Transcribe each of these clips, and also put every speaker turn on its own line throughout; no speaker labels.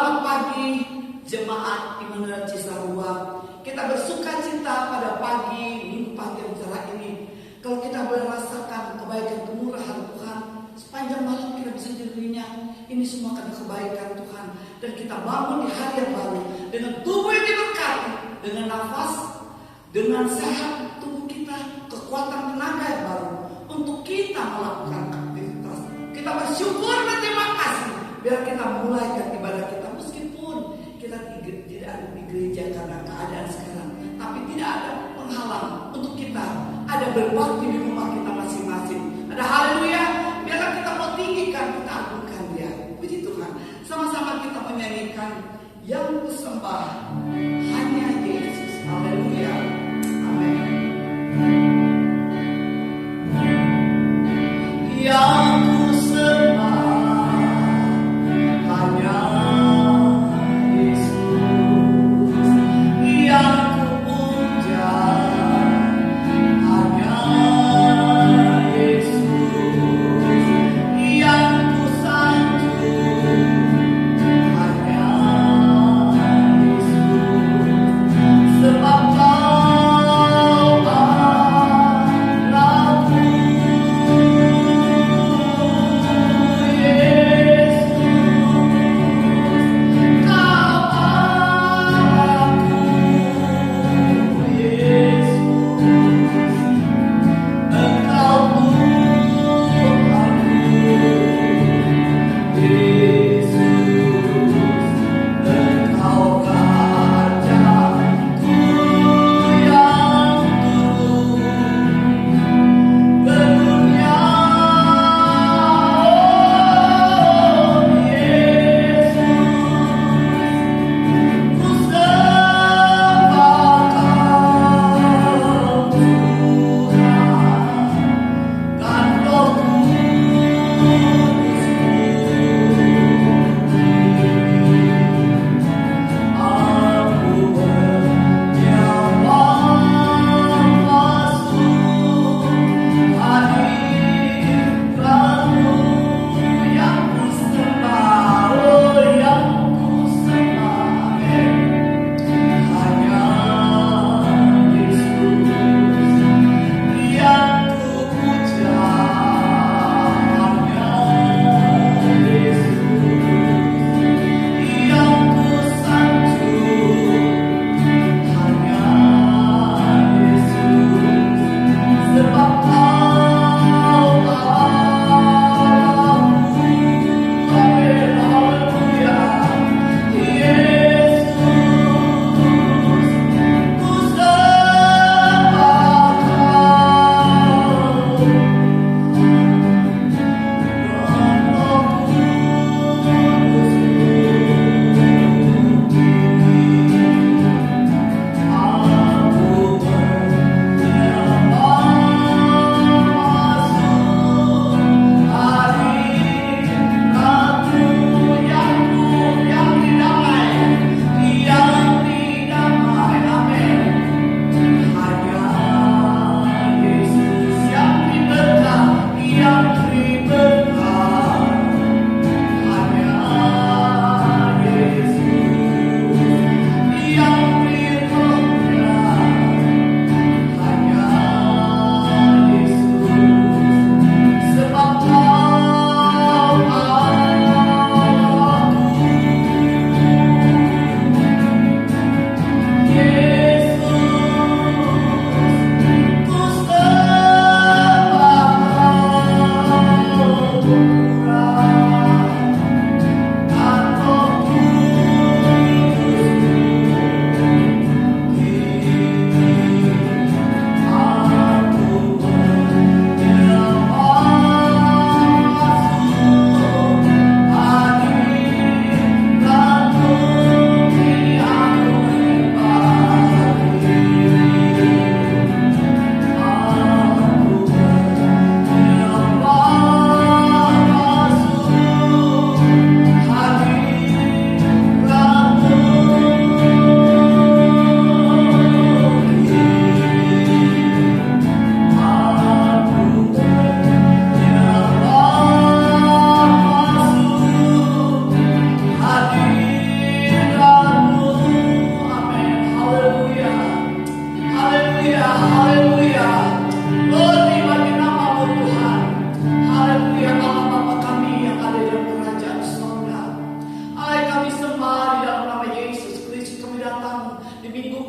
Selamat pagi jemaat Immanuel Cisarua. Kita bersuka cita pada pagi Minggu pagi yang cerah ini. Kalau kita boleh rasakan kebaikan kemurahan Tuhan, sepanjang malam kita bisa tidurnya. Ini semua karena kebaikan Tuhan. Dan kita bangun di hari yang baru dengan tubuh yang diberkati, dengan nafas, dengan sehat tubuh kita, kekuatan tenaga yang baru untuk kita melakukan aktivitas. Kita bersyukur, berterima kasih. Biar kita mulai ibadah kita, meskipun kita tidak ada di gereja karena keadaan sekarang, tapi tidak ada penghalang untuk kita ada berbakti di rumah kita masing-masing. Ada haleluya. Biarlah kita mau tinggikan, kita agungkan Dia. Puji Tuhan. Sama-sama kita menyanyikan yang kusembah hanya Yesus. Haleluya. Amin. Yang kusembah
Yesus.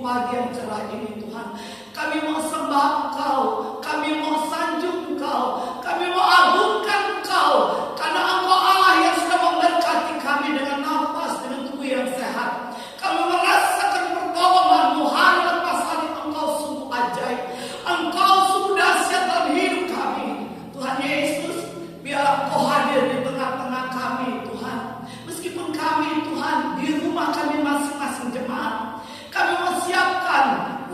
pagi yang cerah ini Tuhan. Kami mau sembah Engkau, kami mau sanjung Engkau, kami mau agungkan Engkau, karena Engkau Allah yang sudah memberkati kami dengan nafas, dengan tubuh yang sehat. Kami merasakan pertolongan-Mu hari lepas hari. Engkau sungguh ajaib, Engkau sungguh dahsyat dalam hidup kami. Tuhan Yesus, biarlah Engkau hadir di tengah-tengah kami Tuhan. Meskipun kami Tuhan di rumah kami masing-masing jemaat, kami mempersiapkan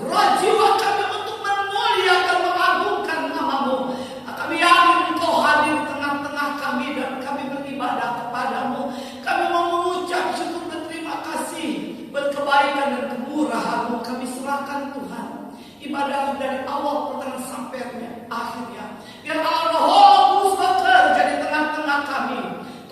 roh jiwa kami untuk memuliakan, mengagungkan nama-Mu. Kami yakin Engkau hadir di tengah-tengah kami dan kami beribadah kepadamu. Kami mau mengucap syukur dan terima kasih berkebaikan dan kemurahan-Mu. Kami serahkan Tuhan ibadah dari awal pertengahan sampai akhirnya. Biar Roh Kudus bekerja di tengah-tengah kami.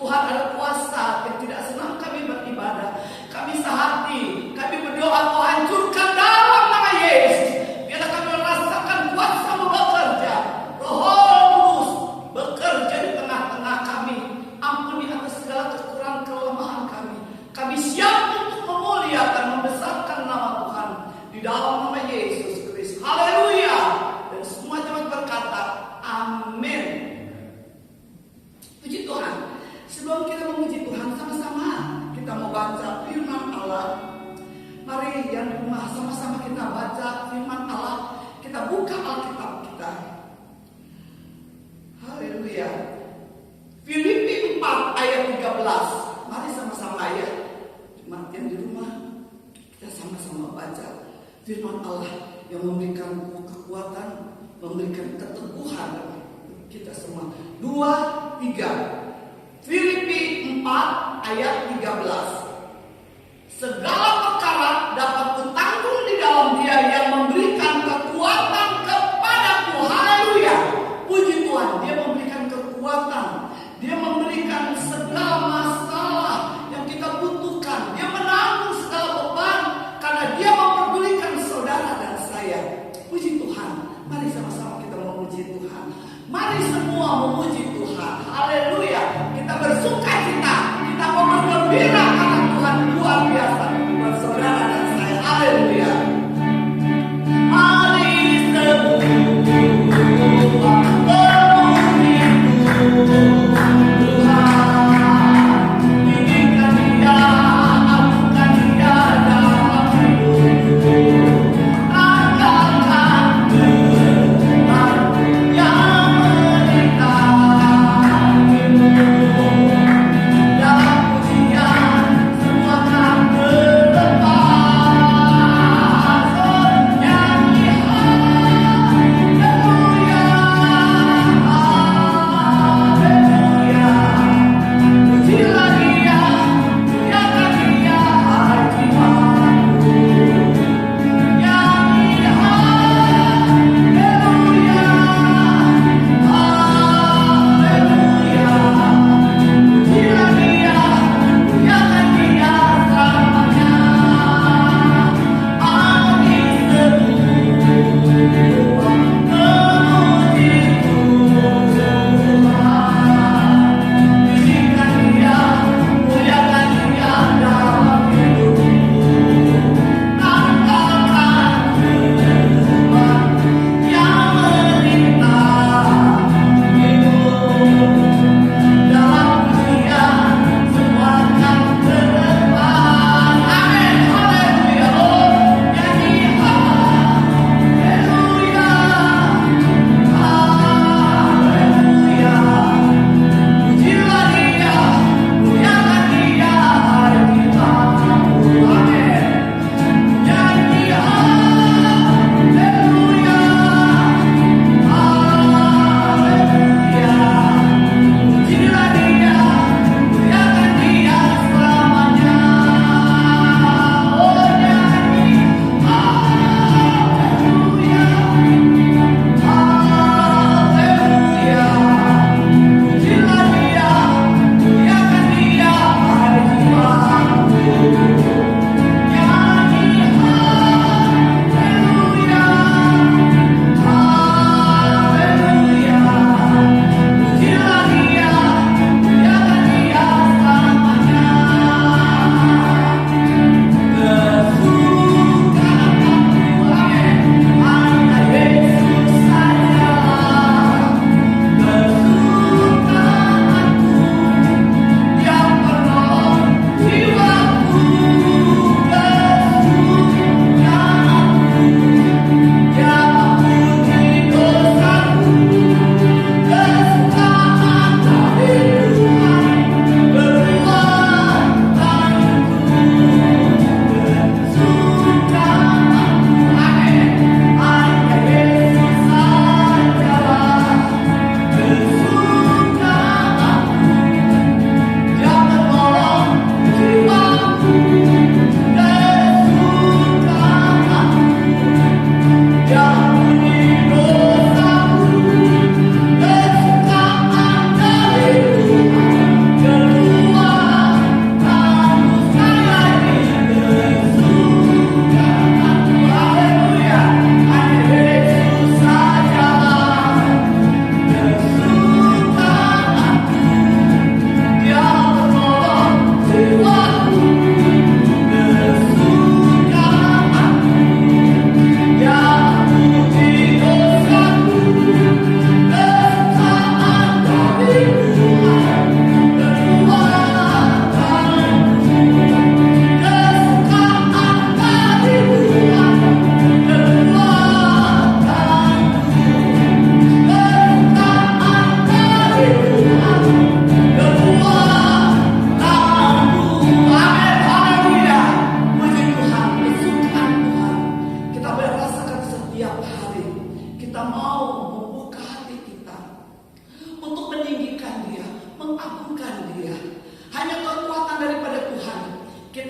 Tuhan ada kuasa yang tidak senang kami beribadah. Kami sehati, kami berdoa Kau hancurkan dalam nama Yesus. Biarlah kami merasakan kuasa-Mu bekerja. Roh Kudus bekerja di tengah-tengah kami. Ampuni atas segala kekurangan kelemahan kami. Kami siap untuk memuliakan, membesarkan nama Tuhan di dalam nama Yesus Kristus. Haleluya. Dan semua jemaat berkata amin. Puji Tuhan. Sebelum kita memuji Tuhan sama-sama, kita mau baca firman Allah. Mari yang di rumah sama-sama kita baca firman Allah. Kita buka Alkitab kita. Haleluya. Filipi 4 ayat 13. Mari sama-sama ya. Jemaat yang di rumah, kita sama-sama baca firman Allah yang memberikan kekuatan, memberikan keteguhan kita semua. 2, 3. Filipi 4 ayat 13. Segala perkara dapat kutanggung di dalam Dia yang memberikan kekuatan kepadaku. Haleluya. Puji Tuhan, Dia memberikan kekuatan. Dia memberikan segala masalah yang kita butuhkan. Dia menanggung segala beban karena Dia memperdulikan saudara dan saya. Puji Tuhan. Mari sama-sama kita memuji Tuhan. Mari semua memuji Tuhan. Haleluya. Kita bersuka cita, kita mau bergembira karena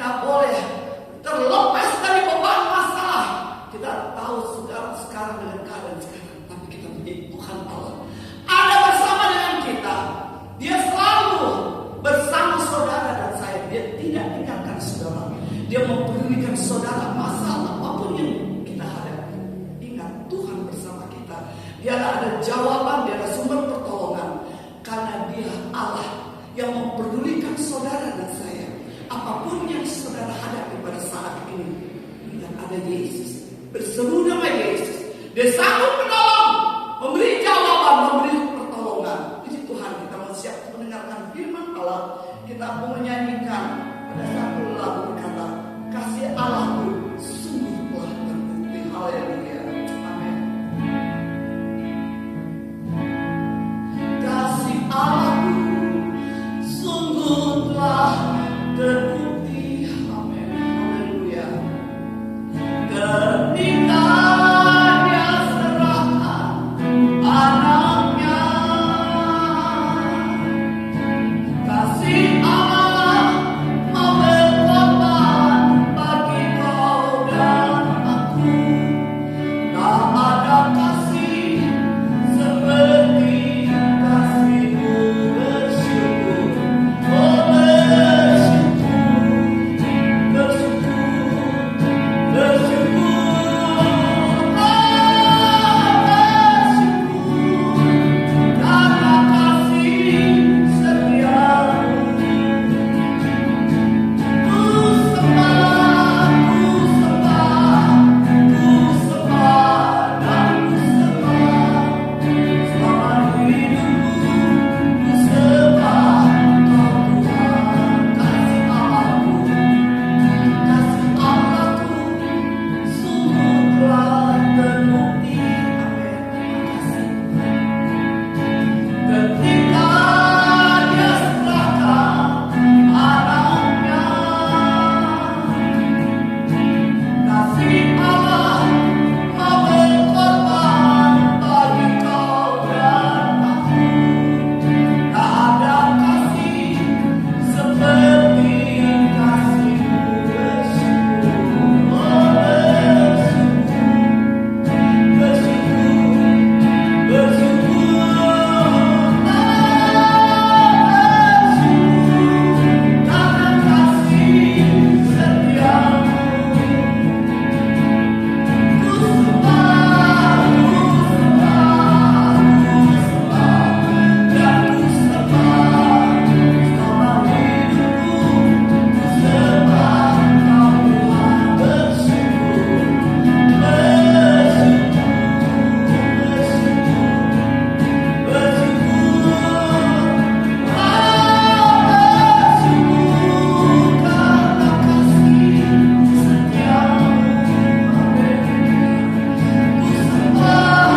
kita boleh terlepas dari beban masalah. Kita tahu sekarang dengan keadaan sekarang, tapi kita punya Tuhan Allah ada bersama dengan kita. Dia selalu bersama saudara dan saya. Dia tidak tinggalkan saudara. Dia mempedulikan saudara masalah apapun yang kita hadapi. Ingat, Tuhan bersama kita. Dia ada jawaban, dia ada sumber pertolongan. Karena dia Allah yang mempedulikan saudara dan saya. Apapun yang saudara hadapi pada saat ini, ingat ada Yesus. Berseru nama Yesus. Dia sanggup menolong, memberi jawaban, memberi pertolongan. Puji Tuhan, kita masih siap mendengarkan firman Allah. Kita mau menyanyikan ada satu lagu berkata, kasih Allahku sungguh telah terbukti. Haleluya. Amin. Kasih Allahku sungguh telah terbukti. Amin. Haleluya. Ketika Dia serahkan anaknya, kasih Allah mau berkorban bagi kau dan aku. Tak ada kasih seperti kasih-Mu. Bersyukur, oh bersyukur, bersyukur, bersyukur, karena kasih setia-Mu. Ku sembah, ku sembah, ku sembah dan ku sembah. Selama hidupku ku sembah Kau Tuhan. Kasih Allahku, kasih Allahku sungguh telah terbukti. Amin. Ketika Dia serahkan anaknya, kasih Allah mau berkorban bagi kau dan aku. Tak ada kasih seperti kasih-Mu. Bersyukur, oh bersyukur, bersyukur, bersyukur, karena kasih setia-Mu. Ku sembah, ku sembah, ku sembah dan ku sembah. Selama hidupku ku sembah Kau Tuhan. Bersyukur, bersyukur, bersyukur, bersyukur, karena kasih setia-Mu. Ku sembah,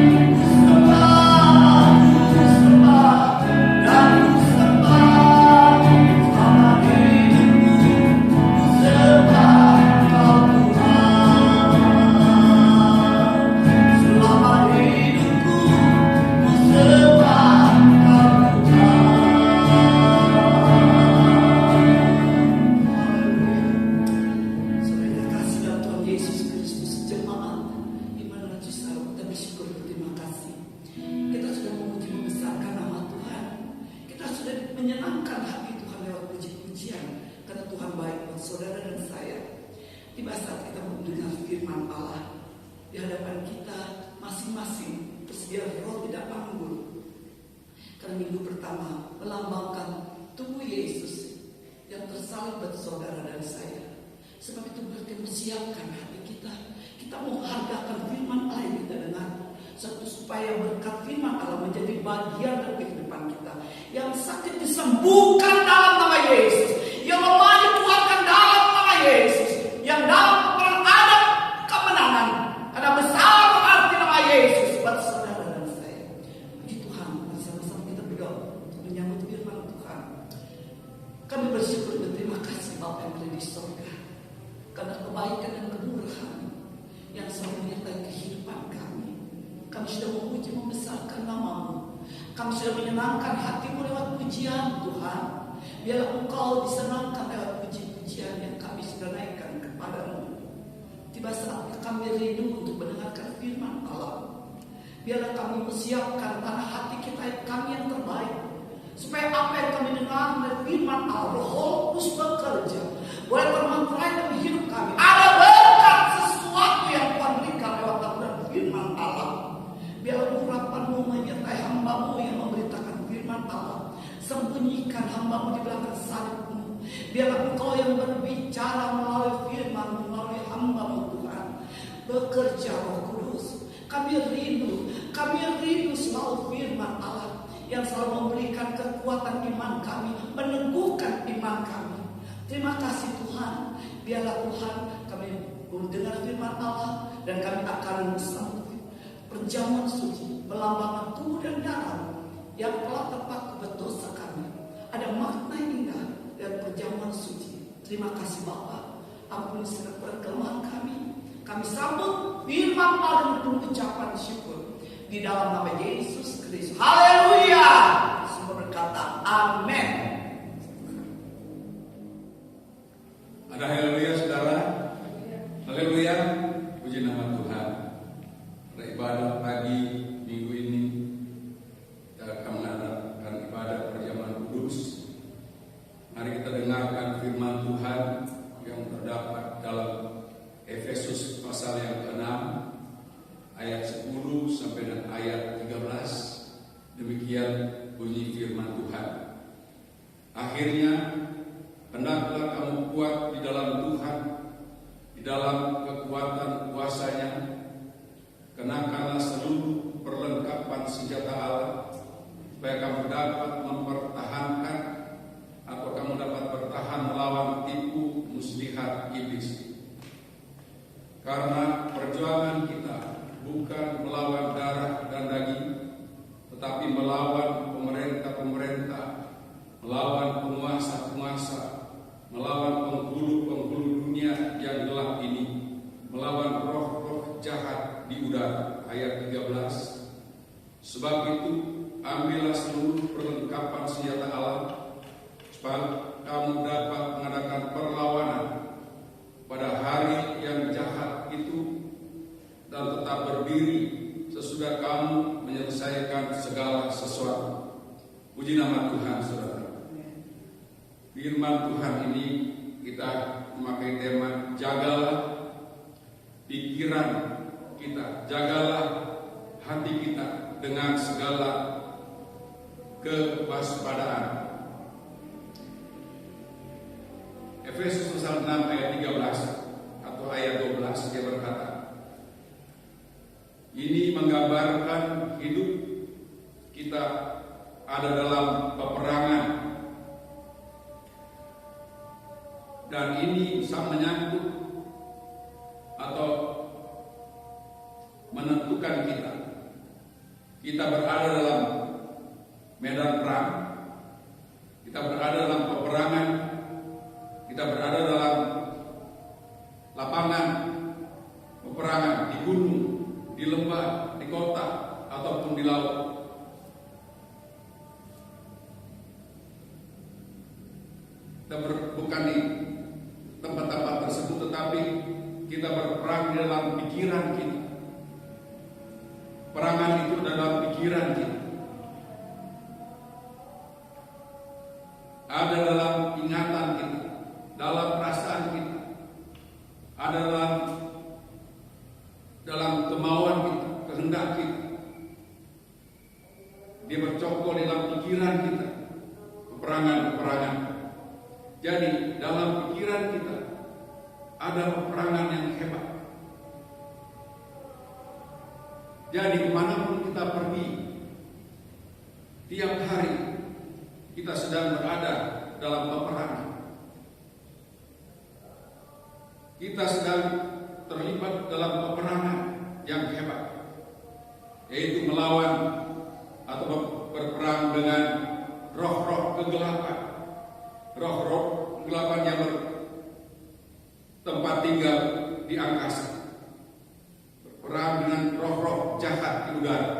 ku sembah, ku sembah dan ku sembah. Selama hidupku ku sembah Kau Tuhan. Selama hidupku ku sembah Kau Tuhan. Saudara kasih dalam Tuhan Yesus Kristus, jemaat Immanuel Cicero, kita bersyukur berterima kasih. Kita sudah memuji membesarkan nama Tuhan. Kita sudah menyenangkan hati Tuhan lewat puji-pujian, karena Tuhan baik buat saudara dan saya. Tiba saat kita mendengar firman Allah di hadapan kita masing-masing, bersedia roh tidak panggul. Karena minggu pertama melambangkan tubuh Yesus yang tersalib buat saudara dan saya. Sebab itu berarti mempersiapkan hati kita. Kita menghargakan firman Allah yang kita dengar. Supaya berkat firman Allah menjadi bagian dari kehidupan kita. Yang sakit disembuhkan dalam nama Yesus. Yang lemah dikuatkan dalam nama Yesus. Yang dalam perang ada kemenangan. Karena besar arti nama Yesus buat saudara dan saya. Puji Tuhan, bersama-sama kita berdoa untuk menyambut firman Tuhan. Kami bersyukur berterima kasih Bapa yang ada di surga, karena kebaikan dan kemurahan yang selalu menyertai kehidupan kami. Kami sudah memuji membesarkan nama-Mu. Kami sudah menyenangkan hati-Mu lewat pujian Tuhan. Biarlah Engkau disenangkan lewat puji-pujian yang kami rindu untuk mendengarkan firman Allah. Biarlah kami persiapkan tanah hati kita kami yang terbaik, supaya apa yang kami dengar dari firman Allah, Roh Kudus bekerja, boleh bermanfaat dalam hidup kami. Ada berkat sesuatu yang Tuhan berikan lewat taburan firman Allah. Biarlah urapan-Mu menyertai hamba-Mu yang memberitakan firman Allah. Sembunyikan hamba-Mu di belakang salib-Mu. Biarlah Engkau yang berbicara melalui firman-Mu, melalui hamba-Mu Tuhan. Bekerja Roh Kudus. Kami rindu selalu firman Allah yang selalu memberikan kekuatan iman kami, meneguhkan iman kami. Terima kasih Tuhan. Biarlah Tuhan kami mendengar firman Allah dan kami akan bersama perjamuan suci, melambangkan tubuh dan darah yang telah terpaku berdosa kami. Ada makna indah dari perjamuan suci. Terima kasih Bapa. Ampuni segala kelemahan kami. Kami sambut firman Allah dengan penuh ucapan syukur di dalam nama Yesus Kristus. Haleluya. Semua berkata amin.
Ada haleluya saudara. Haleluya. Puji nama Tuhan. Pada ibadah pagi minggu ini kita akan mengadakan ibadah perjamuan kudus. Mari kita dengarkan firman Tuhan yang terdapat dalam Efesus pasal yang ke-6 ayat 10 sampai dengan ayat 13. Demikian bunyi firman Tuhan. Akhirnya hendaklah kamu kuat di dalam Tuhan, di dalam kekuatan kuasa-Nya. Kenakanlah seluruh perlengkapan senjata Allah, supaya kamu dapat mempertahankan atau kamu dapat bertahan melawan tipu muslihat iblis. Karena perjuangan kita bukan melawan darah dan daging, tetapi melawan pemerintah-pemerintah, melawan penguasa-penguasa, melawan penghulu-penghulu dunia yang gelap ini, melawan roh-roh jahat di udara. Ayat 13. Sebab itu ambillah seluruh perlengkapan senjata Allah, supaya kamu dapat mengadakan perlawanan pada hari yang jahat itu, dan tetap berdiri sesudah kamu menyelesaikan segala sesuatu. Puji nama Tuhan saudara. Firman Tuhan ini kita memakai tema jagalah pikiran kita, jagalah hati kita dengan segala kewaspadaan. Efesus pasal 6 ayat 13 atau ayat 12 dia berkata, ini menggambarkan hidup kita ada dalam peperangan, dan ini bisa menyangkut atau menentukan kita berada dalam medan perang, kita berada dalam peperangan, kita berada dalam lapangan peperangan, di gunung, di lembah, di kota, ataupun di laut. Kita bukan di tempat-tempat tersebut, tetapi kita berperang di dalam pikiran kita. Perangan itu dalam pikiran kita, ada dalam ingatan kita, dalam perasaan kita, ada dalam kemauan kita, kehendak kita. Dia bercokol dalam pikiran kita, peperangan. Jadi dalam pikiran kita ada peperangan yang hebat. Jadi kemanapun kita pergi, tiap hari kita sedang berada dalam peperangan. Kita sedang terlibat dalam peperangan yang hebat, yaitu melawan atau berperang dengan roh-roh kegelapan, roh-roh kegelapan yang bertempat tinggal di angkasa, berperang dengan roh-roh jahat di udara.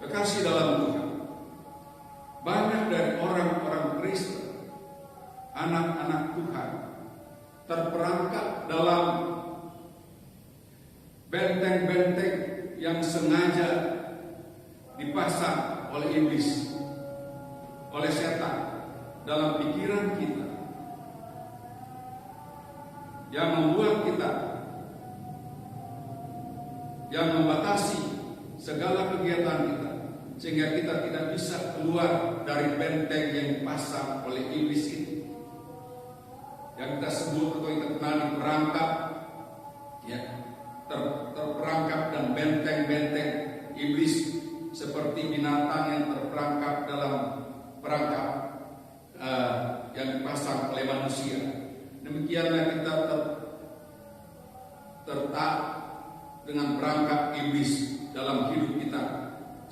Kekasih dalam Tuhan, banyak dari orang-orang Kristen, anak-anak Tuhan, terperangkap dalam benteng-benteng yang sengaja dipasang oleh iblis, oleh setan dalam pikiran kita, yang membuat kita, yang membatasi segala kegiatan kita, sehingga kita tidak bisa keluar dari benteng yang dipasang oleh iblis itu, yang kita sebut atau kita kenal di perangkap, ya, terperangkap dan benteng-benteng iblis, seperti binatang yang terperangkap dalam perangkap yang dipasang oleh manusia. Demikianlah kita tertarik dengan perangkap iblis dalam hidup kita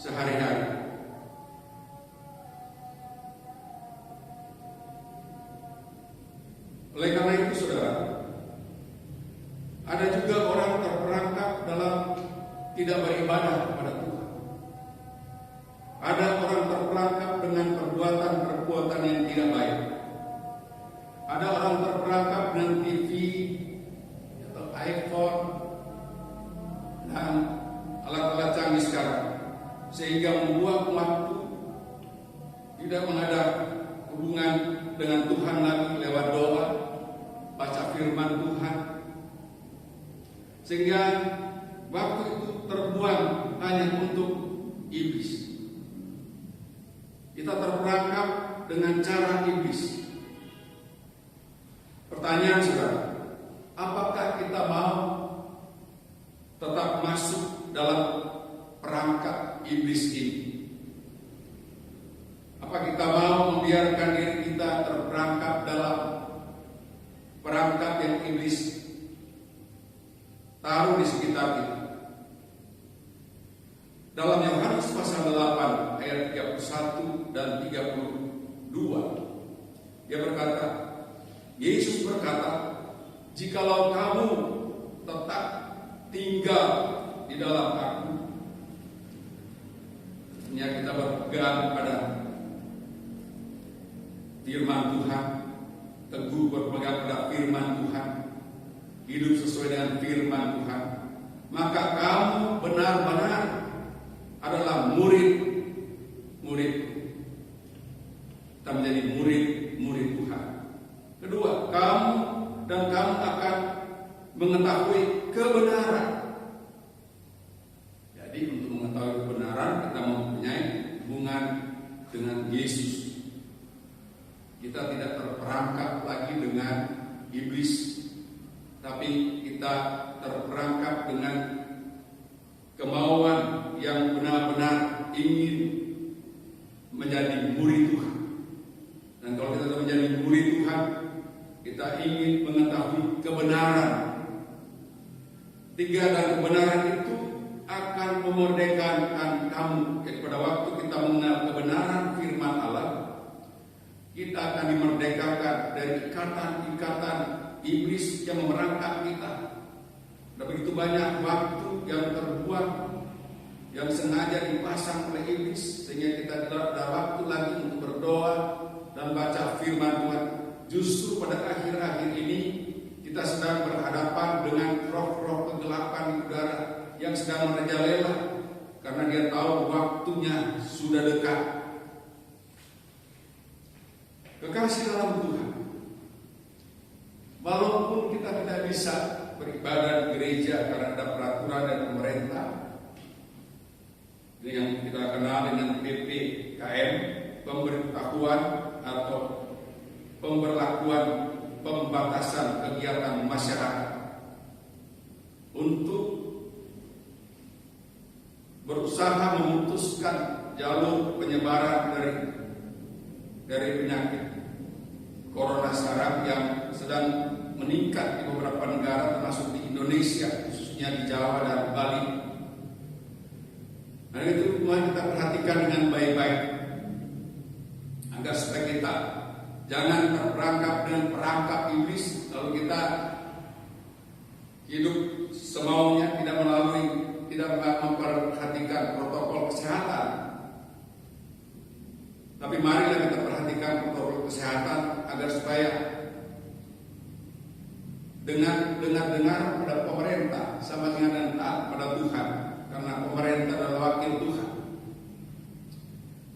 sehari-hari. Oleh karena itu, saudara, ada juga orang terperangkap dalam tidak beribadah kepada Tuhan. Ada orang terperangkap dengan perbuatan-perbuatan yang tidak baik. Ada orang terperangkap dengan TV atau iPhone dan alat-alat canggih sekarang, sehingga membuat waktu tidak menghadap hubungan dengan Tuhan lagi lewat doa, baca firman Tuhan, sehingga waktu itu terbuang hanya untuk iblis. Kita terperangkap dengan cara iblis. Pertanyaan, saudara, apakah kita mau tetap masuk dalam perangkap iblis ini? Apa kita mau membiarkan diri kita terperangkap dalam perangkap yang iblis taruh di sekitar kita? Dalam Yohanes pasal 8 ayat 31 dan 32, dia berkata, Yesus berkata, "Jikalau kamu tetap tinggal di dalam aku," artinya kita berpegang pada firman Tuhan, teguh berpegang pada firman Tuhan, hidup sesuai dengan firman Tuhan, maka kamu benar-benar adalah murid-murid. Kita menjadi murid-murid Tuhan. Kedua, kamu akan mengetahui kebenaran. Jadi untuk mengetahui kebenaran, kita mempunyai hubungan dengan Yesus. Kita tidak terperangkap lagi dengan iblis, tapi kita terperangkap dengan kemauan yang benar-benar ingin menjadi murid Tuhan. Dan kalau kita menjadi murid Tuhan, kita ingin mengetahui kebenaran. Tiga, dan kebenaran itu akan memerdekakan kamu. Jadi pada waktu kita mengenal kebenaran firman Allah, kita akan dimerdekakan dari ikatan-ikatan iblis yang memerangkap kita. Ada begitu banyak waktu yang terbuang, yang sengaja dipasang oleh iblis, sehingga kita tidak ada waktu lagi untuk berdoa dan baca firman Tuhan. Justru pada akhir-akhir ini kita sedang berhadapan dengan roh-roh kegelapan di udara yang sedang merajalela, karena dia tahu waktunya sudah dekat. Kekasih dalam Tuhan, walaupun kita tidak bisa beribadah di gereja karena ada peraturan dari pemerintah, yang kita kenal dengan PPKM, pemberitahuan atau pemberlakuan pembatasan kegiatan masyarakat, untuk berusaha memutuskan jalur penyebaran dari penyakit corona sekarang yang sedang meningkat di beberapa negara, termasuk di Indonesia, khususnya di Jawa dan Bali. Nah, itu semua kita perhatikan dengan baik-baik, agar supaya kita jangan terperangkap dengan perangkap iblis, lalu kita hidup semaunya, tidak memperhatikan protokol kesehatan. Tapi marilah kita perhatikan protokol kesehatan agar supaya dengan dengar pada pemerintah sama dengan taat pada Tuhan, karena pemerintah adalah wakil Tuhan,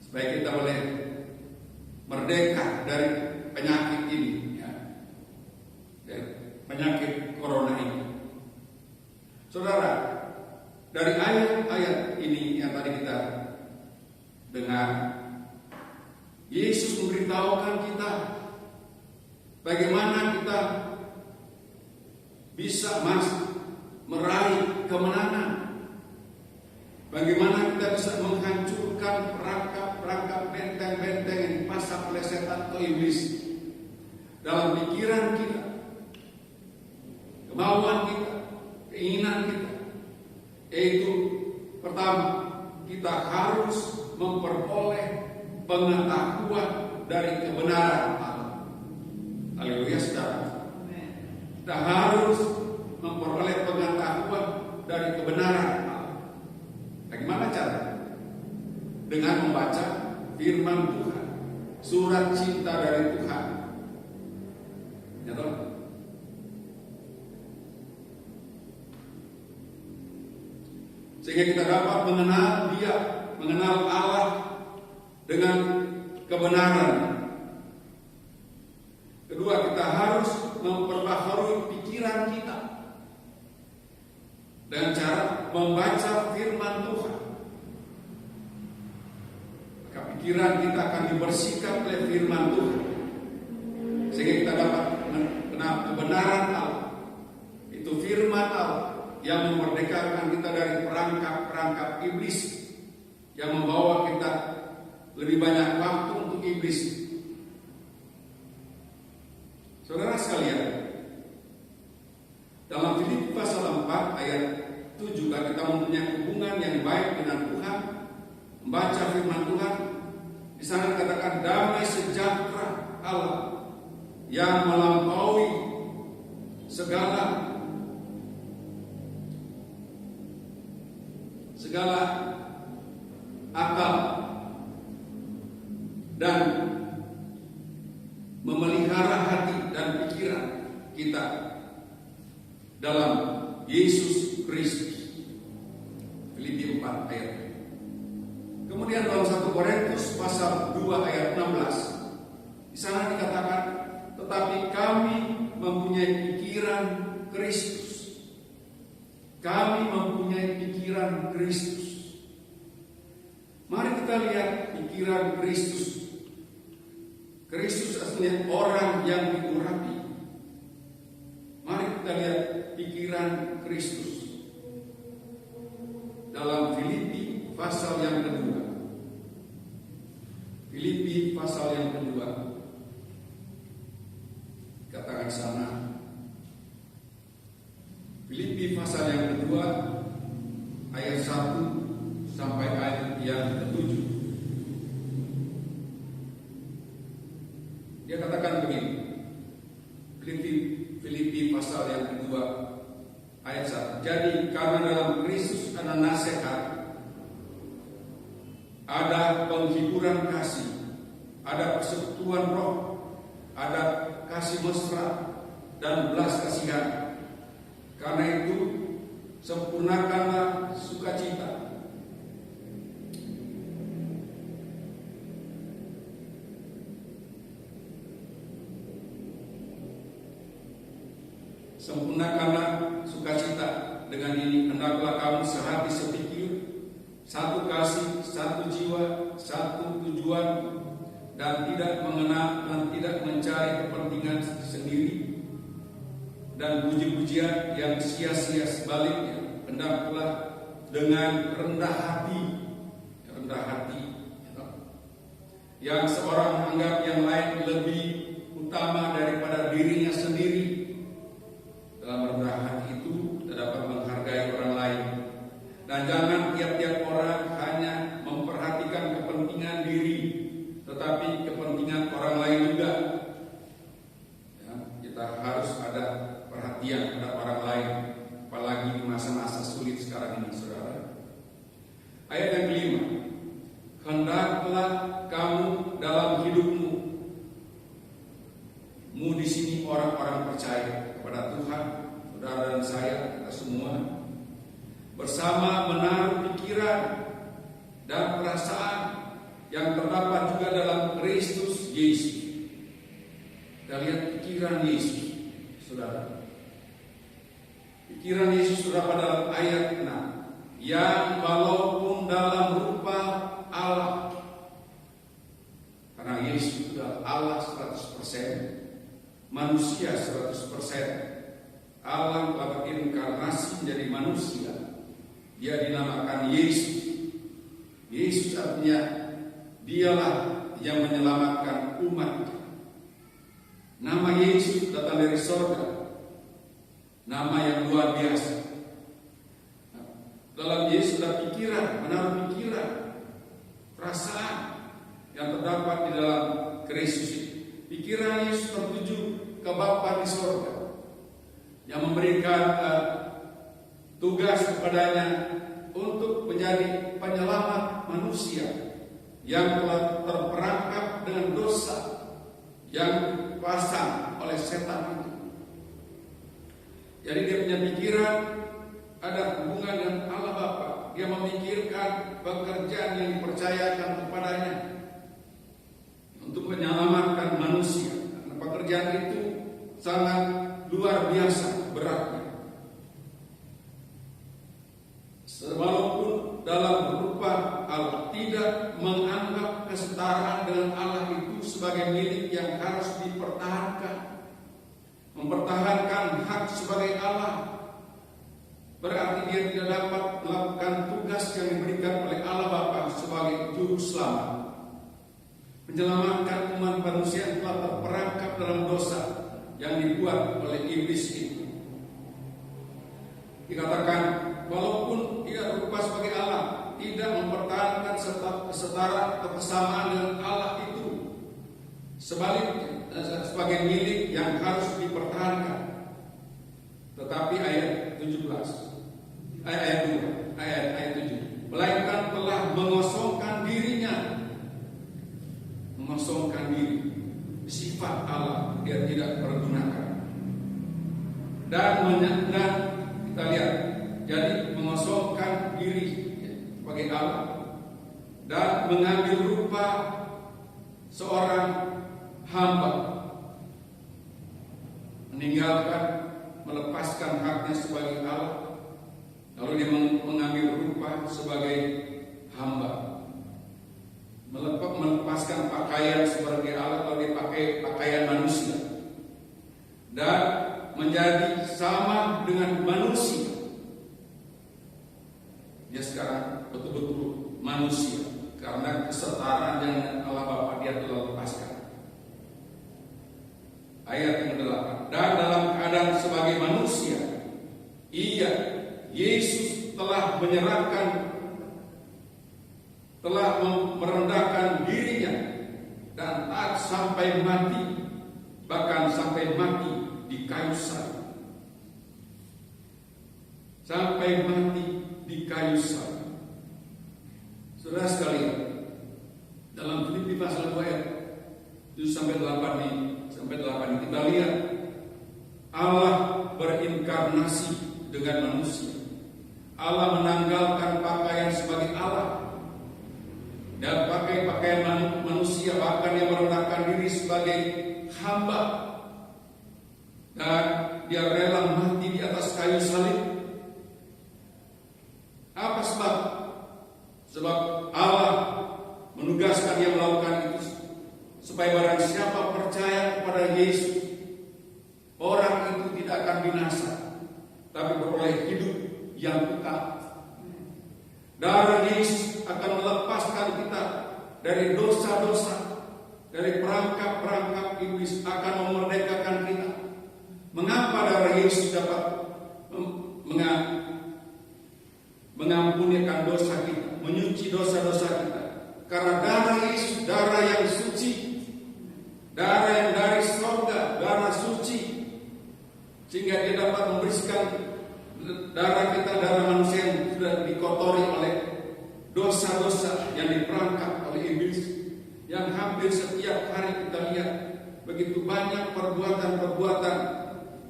supaya kita boleh merdeka dari penyakit ini, ya, dari penyakit corona ini. Saudara, dari ayat-ayat ini yang tadi kita dengar, Yesus memberitahukan kita bagaimana kita bisa meraih kemenangan, bagaimana kita bisa menghancurkan perangkap benteng-benteng yang dipasang oleh setan atau iblis dalam pikiran kita, kemauan kita, keinginan kita. Yaitu pertama, kita harus memperoleh pengetahuan dari kebenaran Allah. Haleluya, saudara. Kita harus memperoleh pengetahuan dari kebenaran Allah. Bagaimana cara? Dengan membaca firman Tuhan, surat cinta dari Tuhan. Ya toh? Sehingga kita dapat mengenal Dia, mengenal Allah dengan kebenaran. Kedua, kita harus memperbaharui pikiran kita dengan cara membaca firman Tuhan. Maka pikiran kita akan dibersihkan oleh firman Tuhan, sehingga kita dapat mengenal kebenaran Allah. Itu firman Allah yang memerdekakan kita dari perangkap-perangkap iblis yang membawa kita lebih banyak waktu untuk iblis. Saudara sekalian, dalam Filipi pasal 4 ayat 7 juga kita mempunyai hubungan yang baik dengan Tuhan, membaca firman Tuhan. Di sana dikatakan damai sejahtera Allah yang melampaui segala akal dan memelihara hati dan pikiran kita dalam Yesus Kristus. Filipi 4 ayat. Kemudian dalam 1 Korintus pasal 2 ayat 16, di sana dikatakan, tetapi kami mempunyai pikiran Kristus. Kami mempunyai pikiran Kristus. Mari kita lihat pikiran Kristus. Kristus aslinya orang yang diurapi. Mari kita lihat pikiran Kristus dalam Filipi pasal yang kedua. Filipi pasal yang kedua, katakan sana. Filipi pasal yang kedua ayat 1 sampai ayat yang ke-7. Dia katakan begini. Filipi pasal yang kedua ayat 1. Jadi karena dalam Kristus ada nasihat, ada penghiburan kasih, ada persekutuan roh, ada kasih mesra dan belas kasihan. Karena itu sempurnakanlah sukacita. Sempurnakanlah sukacita. Dengan ini hendaklah kamu sehati sepikir, satu kasih, satu jiwa, satu tujuan, dan tidak mengenal dan tidak mencari kepentingan sendiri dan puji-pujian yang sia-sia. Sebaliknya, hendaklah dengan rendah hati, yang seorang menganggap yang lain lebih utama daripada dirinya sendiri. Dalam rendah hati itu kita dapat menghargai orang lain, dan jangan tiap-tiap orang hanya memperhatikan kepentingan diri, tetapi kepentingan orang lain juga. Ya, kita harus ada perhatian pada orang lain, apalagi di masa-masa sulit sekarang ini, saudara. Ayat yang kelima, hendaklah kamu dalam hidupmu, di sini orang-orang percaya kepada Tuhan, saya, kita semua, bersama menaruh pikiran dan perasaan yang terdapat juga dalam Kristus Yesus. Kita lihat pikiran Yesus, saudara. Pikiran Yesus terdapat dalam ayat 6, yang walaupun dalam rupa Allah, karena Yesus adalah Allah 100%, manusia 100%. Allah telah berinkarnasi menjadi manusia. Dia dinamakan Yesus. Yesus artinya dialah yang menyelamatkan umat. Nama Yesus datang dari sorga, nama yang luar biasa. Dalam Yesus ada pikiran, menaruh pikiran, perasaan yang terdapat di dalam Kristus itu. Pikiran Yesus tertuju ke Bapa di sorga, yang memberikan tugas kepadanya untuk menjadi penyelamat manusia yang telah terperangkap dengan dosa yang dipasang oleh setan itu. Jadi dia punya pikiran, ada hubungan dengan Allah Bapa. Dia memikirkan pekerjaan yang dipercayakan kepadanya untuk menyelamatkan manusia. Karena pekerjaan itu sangat luar biasa beratnya. Walaupun dalam rupa Allah, tidak menganggap kesetaraan dengan Allah itu sebagai milik yang harus dipertahankan. Mempertahankan hak sebagai Allah berarti dia tidak dapat melakukan tugas yang diberikan oleh Allah Bapa sebagai juru selamat, menyelamatkan umat manusia yang telah terperangkap dalam dosa yang dibuat oleh iblis itu. Dikatakan walaupun ia rupa sebagai Allah, tidak mempertahankan kesetaraan atau kesamaan dengan Allah itu, sebaliknya sebagai milik yang harus dipertahankan. Tetapi ayat 17, ayat 7, melainkan telah mengosongkan dirinya, mengosongkan diri, sifat Allah dia tidak pergunakan. Dan kita lihat, jadi mengosongkan diri sebagai Allah dan mengambil rupa seorang hamba, meninggalkan, melepaskan haknya sebagai Allah, lalu dia mengambil rupa sebagai hamba, melepaskan pakaian sebagai Allah, lalu dia pakai pakaian manusia dan menjadi sama dengan manusia. Dia sekarang betul-betul manusia karena kesetaraan yang Allah Bapa dia telah lepaskan. Ayat yang ke-8, dan dalam keadaan sebagai manusia, Yesus telah merendahkan dirinya dan taat sampai mati, bahkan sampai mati di kayu salib. Sampai mati di kayu salib. Saudara sekalian, dalam Filipi pasal 2 ayat 7 sampai 8 ini, kita lihat Allah berinkarnasi dengan manusia. Allah menanggalkan pakaian sebagai Allah dan pakai pakaian manusia, bahkan dia merendahkan diri sebagai hamba, dan dia rela mati di atas kayu salib. Apa sebab? Sebab Allah menugaskan dia melakukan itu supaya barang siapa percaya kepada Yesus, orang itu tidak akan binasa, tapi beroleh hidup yang kekal. Darah Yesus akan melepaskan kita dari dosa-dosa, dari perangkap-perangkap iblis, akan memerdekakan kita. Mengapa darah Yesus dapat mengampunikan dosa kita, menyuci dosa-dosa kita? Karena darah Yesus, darah yang suci, darah yang dari surga, darah suci, sehingga dia dapat membersihkan darah kita, darah manusia yang sudah dikotori oleh dosa-dosa yang diperangkap oleh iblis, yang hampir setiap hari kita lihat begitu banyak perbuatan-perbuatan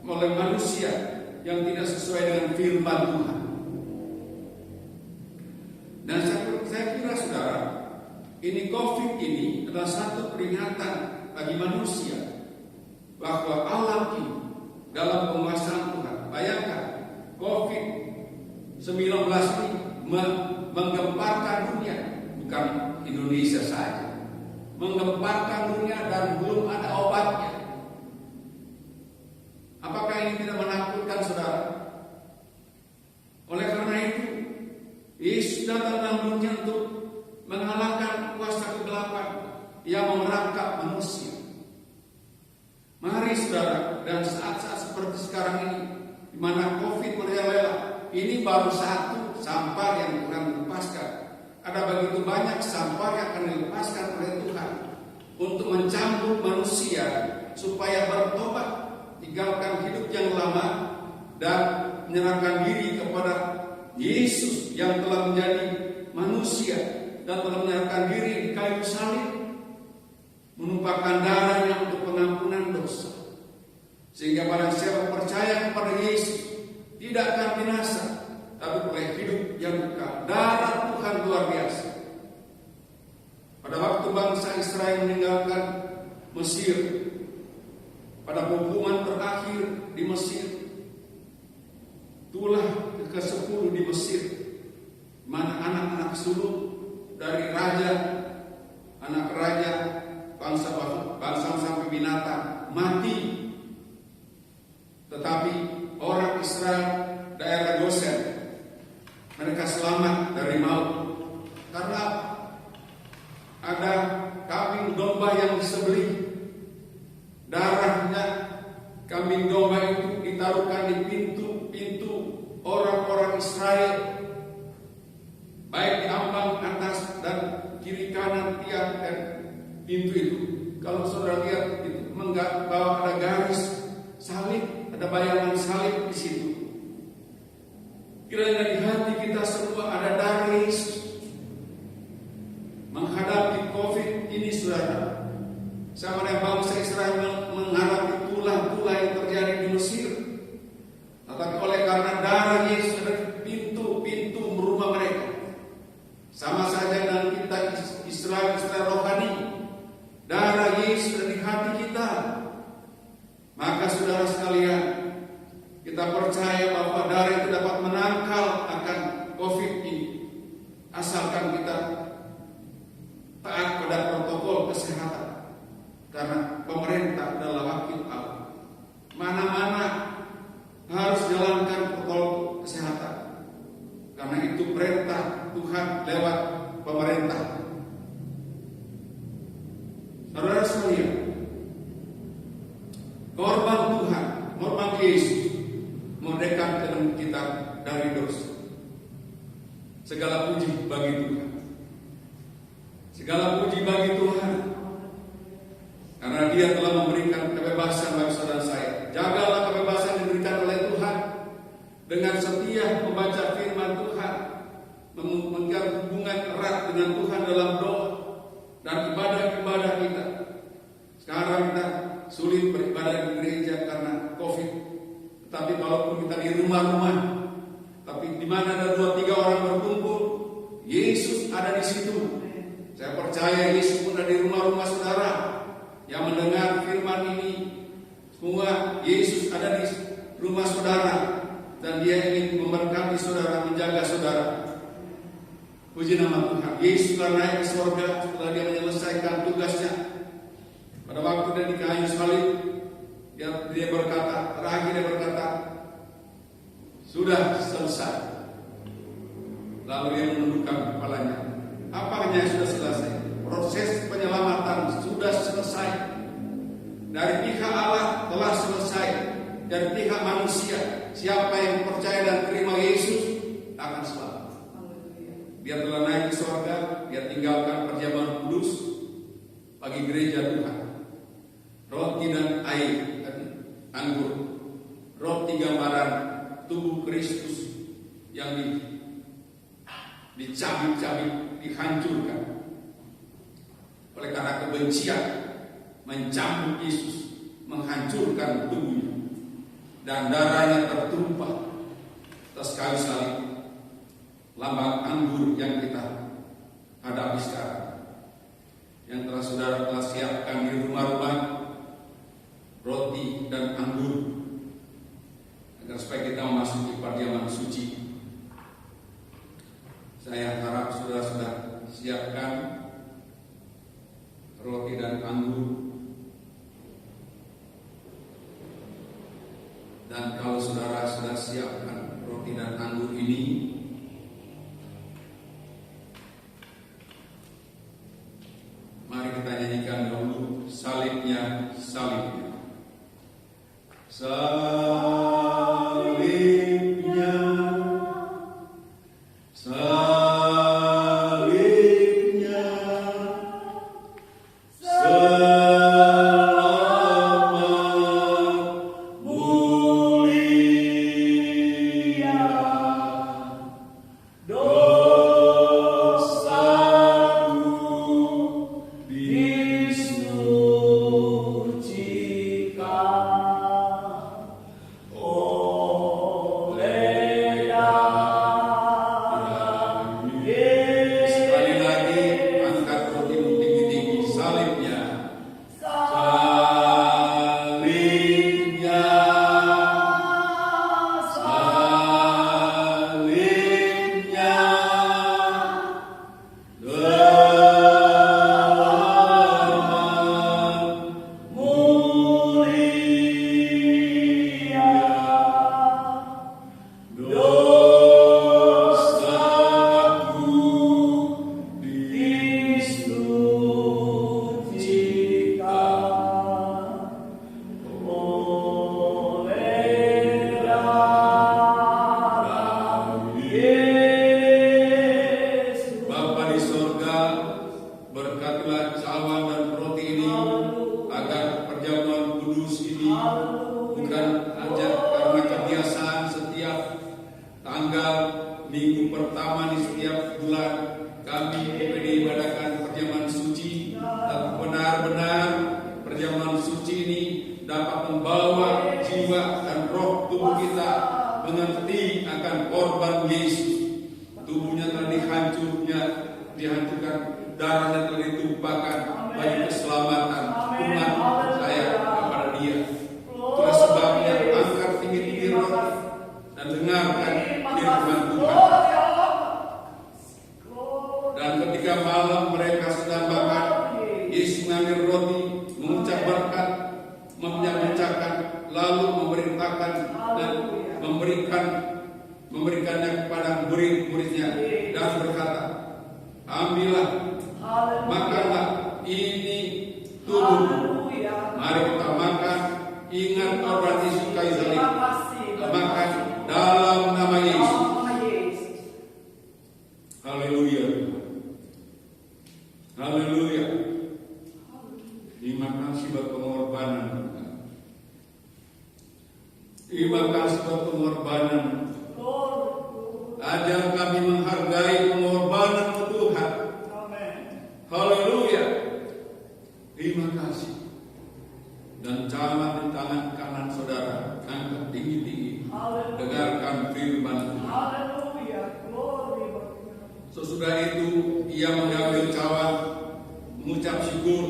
oleh manusia yang tidak sesuai dengan firman Tuhan. Dan saya kira saudara, ini COVID ini adalah satu peringatan bagi manusia bahwa Allah ini dalam penguasaan Tuhan. Bayangkan COVID-19 ini menggemparkan dunia, bukan Indonesia saja, menggemparkan dunia dan belum ada obatnya. Apakah ini tidak menakutkan saudara? Oleh karena itu, Yesus datang dalam dunia untuk mengalahkan kuasa kegelapan yang memerangkap manusia. Mari saudara, dan saat-saat seperti sekarang ini, di mana COVID merajalela, ini baru satu sampah yang Tuhan lepaskan. Ada begitu banyak sampah yang akan dilepaskan oleh Tuhan untuk mencambuk manusia supaya bertobat, tinggalkan hidup yang lama dan menyerahkan diri kepada Yesus yang telah menjadi manusia dan telah menyerahkan diri di kayu salib, menumpahkan darahnya untuk pengampunan dosa, sehingga barang siapa percaya kepada Yesus tidak akan binasa, tapi oleh hidup yang kekal. Darah Tuhan luar biasa. Pada waktu bangsa Israel meninggalkan Mesir, pada hukuman terakhir di Mesir, itulah ke-10 di Mesir, mana anak-anak sulung dari raja, anak raja, bangsa sampai binatang mati. Tetapi orang Israel daerah Gosen, mereka selamat dari maut karena ada kambing domba yang disembelih. Darahnya kambing domba itu ditaruhkan di pintu-pintu orang-orang Israel, baik di ambang atas dan kiri kanan tiang dan pintu itu. Kalau saudara lihat itu bahwa ada garis salib, ada bayangan salib di situ. Kiranya di hati kita semua ada darah Yesus. Menghadapi COVID ini saudara, sama dengan bangsa Israel menghadapi tulah-tulah yang terjadi di Mesir. Tetapi oleh karena darah Yesus ada di pintu-pintu rumah mereka, sama saja dengan kita Israel rohani, darah Yesus ada di hati kita. Maka saudara sekalian, kita percaya bahwa darah itu dapat menangkal akan COVID ini, asalkan kita taat pada protokol kesehatan. Karena pemerintah adalah wakil Allah, mana-mana harus jalankan protokol kesehatan, karena itu perintah Tuhan lewat pemerintah. Saudara sekalian, korban Tuhan, korban Yesus merdekakan kita dari dosa. Segala puji bagi Tuhan. Segala puji bagi Tuhan, karena Dia telah memberikan kebebasan bagi saudara saya. Jagalah kebebasan yang diberikan oleh Tuhan dengan setia membaca firman Tuhan, menjalin hubungan erat dengan Tuhan dalam doa dan ibadah-ibadah kita. Sekarang kita sulit beribadah di gereja karena COVID, tetapi walaupun kita di rumah-rumah, tapi di mana ada 2-3 orang berkumpul, Yesus ada di situ. Saya percaya Yesus pun ada di rumah-rumah saudara yang mendengar firman ini. Semua Yesus ada di rumah saudara, dan Dia ingin memberkati saudara, menjaga saudara. Puji nama Tuhan. Yesus telah naik ke surga setelah Dia menyelesaikan tugasnya. Pada waktu Dia di kayu salib, Dia berkata, terakhir Dia berkata, sudah selesai. Lalu Dia menundukkan kepalanya. Apanya yang sudah selesai? Proses penyelamatan sudah selesai. Dari pihak Allah telah selesai. Dari pihak manusia, siapa yang percaya dan terima Yesus akan selamat. Dia telah naik ke surga. Dia tinggalkan perjamuan kudus bagi gereja Tuhan. Roti dan air anggur. Roti gambaran tubuh Kristus yang dicabik-cabik, dihancurkan oleh karena kebencian, mencambuk Yesus, menghancurkan tubuhnya. dan darahnya tertumpah atas kayu salib, lambang anggur yang kita hadapi sekarang, yang telah saudara telah siapkan di rumah-rumah, roti dan anggur, agar supaya kita memasuki perjamuan suci. Saya harap saudara sudah siapkan roti dan anggur. Dan kalau saudara sudah siapkan roti dan anggur ini, mari kita nyanyikan dahulu salibnya, salibnya. Salibnya, salibnya, memberikannya kepada murid-muridnya dan berkata, ambillah, makanlah, ini tubuhku. Mari kita makan, ingat korban Yesus kayu salib. Makan dalam nama Yesus. Haleluya. Haleluya. Terima kasih buat pengorbanan. Terima kasih buat pengorbanan. Ajar kami menghargai pengorbanan Tuhan. Haleluya. Terima kasih. Dan jangan di tangan kanan saudara angkat tinggi-tinggi. Dengarkan firman Tuhan. Sesudah itu ia mengambil cawan, mengucap syukur,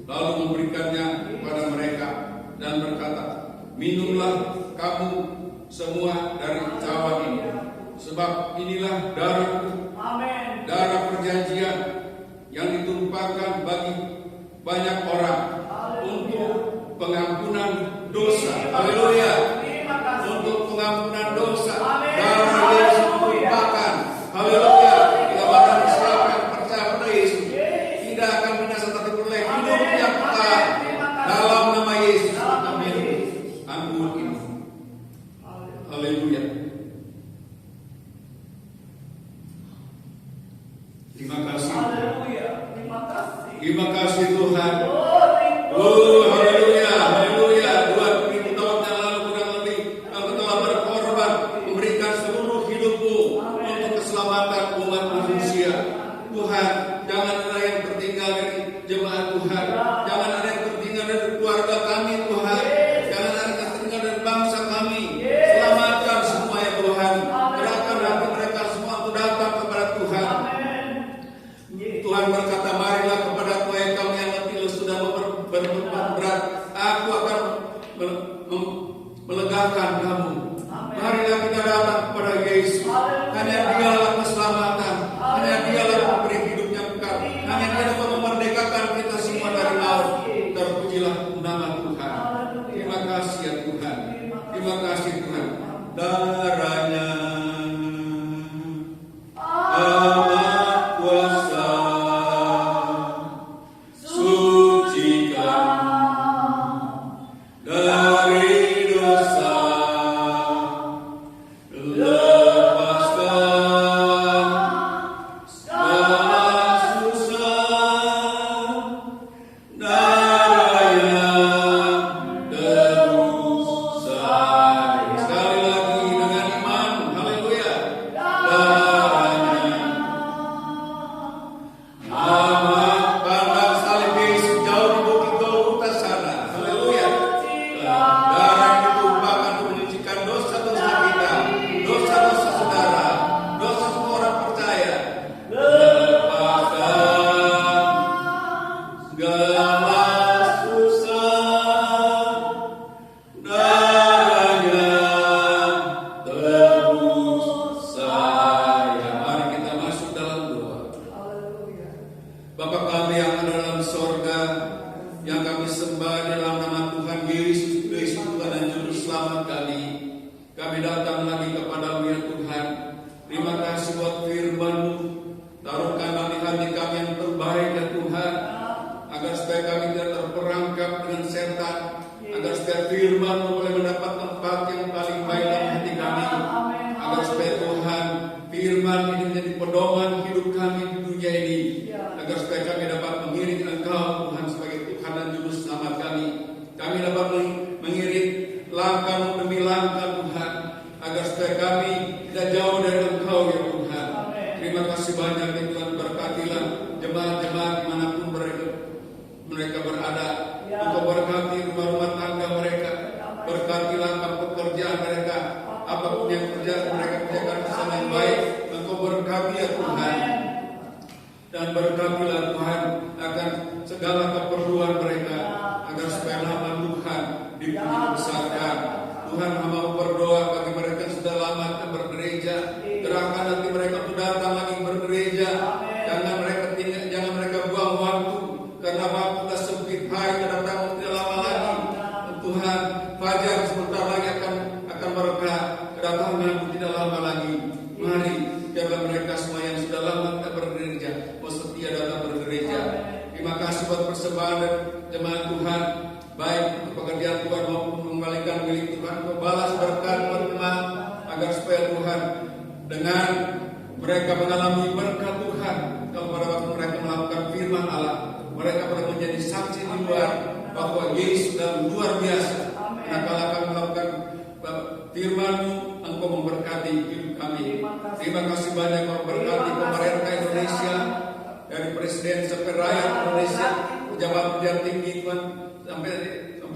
lalu memberikannya kepada mereka dan berkata, minumlah kamu semua dari cawan ini, sebab inilah darahku, darah perjanjian yang ditumpahkan bagi banyak orang untuk pengampunan dosa. Haleluya. Untuk pengampunan dosa, darah Yesus ditumpahkan. Haleluya. Kita bahkan diserahkan percaya pada Yesus, tidak akan binasa tapi beroleh hidup yang kekal. Dalam nama Yesus kita minum anggur ini. Haleluya. Terima kasih. Terima kasih Tuhan. Oh, haleluya, haleluya. 2000 tahun yang lalu kurang lebih Engkau telah berkorban, memberikan seluruh hidupmu untuk keselamatan umat manusia. Tuhan, jangan ada yang tertinggal dari jemaat Tuhan. Jangan ada yang tertinggal dari keluarga kami Tuhan. Jangan ada yang tertinggal dari bangsa kami datang kepada Yesus. Hanya Dialah keselamatan, hanya Dialah pemberi hidup yang kekal, hanya Dia dapat memerdekakan kita semua dari maut. Terpujilah nama Tuhan. Terima kasih ya Tuhan. Terima kasih Tuhan. Darahnya amat kuasa, sucikan dari dosa, lepaskan segala susah. Darahnya tebus saya. Sekali lagi dengan iman, haleluya. Darahnya amat pandang salib Yesus jauh di bukit Golgota sana, haleluya. Darah yang ditumpahkan untuk menyucikan dosa-dosa kita, dosa-dosa saudara, dosa semua orang percaya. Lepaskan segala susah, darahnya tebus saya. Mari kita masuk dalam doa. Bapa kami yang ada dalam sorga, yang kami sembah dalam nama Tuhan Yesus Kristus, Tuhan dan Juru Selamat kami. Kami datang lagi kepada-Mu ya Tuhan. Terima kasih buat firman-Mu. Taruhkan di hati kami yang terbaik ya Tuhan, agar supaya kami tidak terperangkap dengan setan, agar supaya firman-Mu boleh mendapat tempat yang paling baik dalam hati kami, agar supaya Tuhan firman ini menjadi pedoman hidup kami di dunia ini, agar supaya kami dapat mengiring Engkau Tuhan sebagai Tuhan dan Juru Selamat kami. Kami dapat mengiring langkah demi langkah Tuhan, agar supaya kami tidak jauh dari Engkau ya Tuhan. Terima kasih banyak ya Tuhan. Berkatilah jemaat-jemaat dimanapun mereka berada. Engkau berkati rumah-rumah tangga mereka, berkatilah pekerjaan mereka, apapun yang kerjaan mereka kerjakan dengan yang baik. Engkau berkati ya Tuhan, dan berkatilah Tuhan akan segala keperluan mereka, agar supaya nama Tuhan dipuji-besarkan. Tuhan, hamba berdoa bagi mereka yang sudah lama bergereja, gerakan hati mereka untuk datang lagi bergereja. Jangan mereka buang waktu, karena waktu sudah sempit, hari sudah datang tidak lama lagi. Tuhan, fajar sebentar lagi akan berkah, kedatangan tidak lama lagi. Mari jaga mereka semua yang sudah lama tidak bergereja, mau setia datang bergereja. Terima kasih buat persembahan jemaat Tuhan, baik untuk pekerjaan Tuhan maupun mengembalikan milik Tuhan. Kau balas berkat buat jemaat, agar supaya Tuhan dengan mereka mengalami berkat Tuhan, kalau pada waktu mereka melakukan firman Allah, mereka boleh menjadi saksi di luar bahwa Yesus sudah luar biasa. Nah, kalau kami melakukan firman-Mu, Engkau memberkati hidup kami. Terima kasih banyak Kau berkati pemerintah Indonesia, dari presiden sampai rakyat Indonesia, pejabat-pejabat tinggi Tuhan, sampai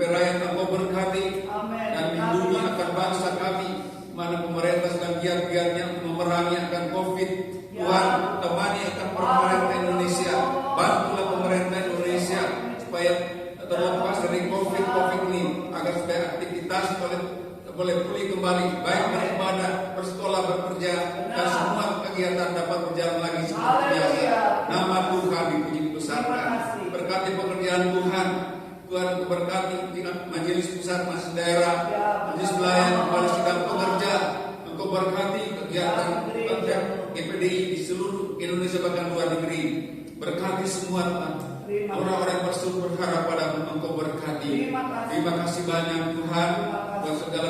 rakyat Engkau berkati, dan lindungi akan bangsa kami, mana pemerintah sedang giat-giatnya untuk memerangi akan COVID. Tuhan, temani akan pemerintah Indonesia, bantulah pemerintah Indonesia supaya terlepas dari COVID ini, agar supaya aktivitas boleh pulih kembali, baik beribadah, bersekolah, bekerja, dan semua kegiatan dapat berjalan lagi seperti biasa. Nama Tuhan dipuji dibesarkan. Berkati pekerjaan Tuhan. Tuhan berkati majelis pusat, majelis daerah, majelis pelayan, kepala sidang pekerja. Engkau berkati kegiatan GPDI di seluruh Indonesia bahkan luar negeri. Berkati semua Tuhan. Orang-orang yang bersyukur berharap pada Engkau berkati. Terima kasih banyak Tuhan buat segala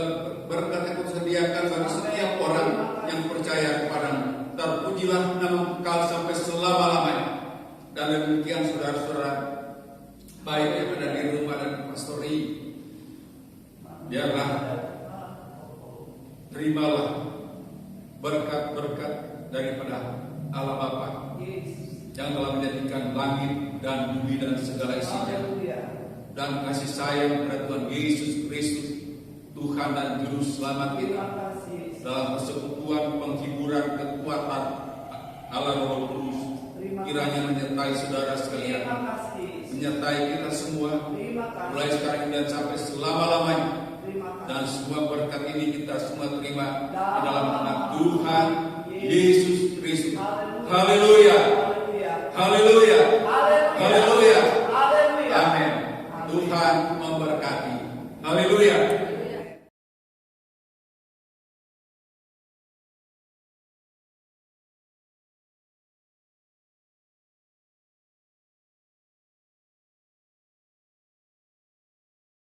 berkat yang Kau sediakan bagi setiap orang yang percaya kepadamu. Terpujilah nama Engkau sampai selama-lamanya. Dan demikian saudara-saudara baik yang ada di rumah dan pastori, biarlah terimalah berkat-berkat daripada Allah Bapa yang telah menjadikan langit dan bumi dan segala isinya, dan kasih sayang kepada Tuhan Yesus Kristus, Tuhan dan Juru Selamat kita, dalam persekutuan penghiburan kekuatan Allah Roh Kudus kiranya menyertai saudara sekalian, menyertai kita semua mulai sekarang dan sampai selama-lamanya. Dan semua berkat ini kita semua terima di dalam nama Tuhan Yesus Kristus. Haleluya. Haleluya. Haleluya. Amin. Tuhan memberkati. Haleluya.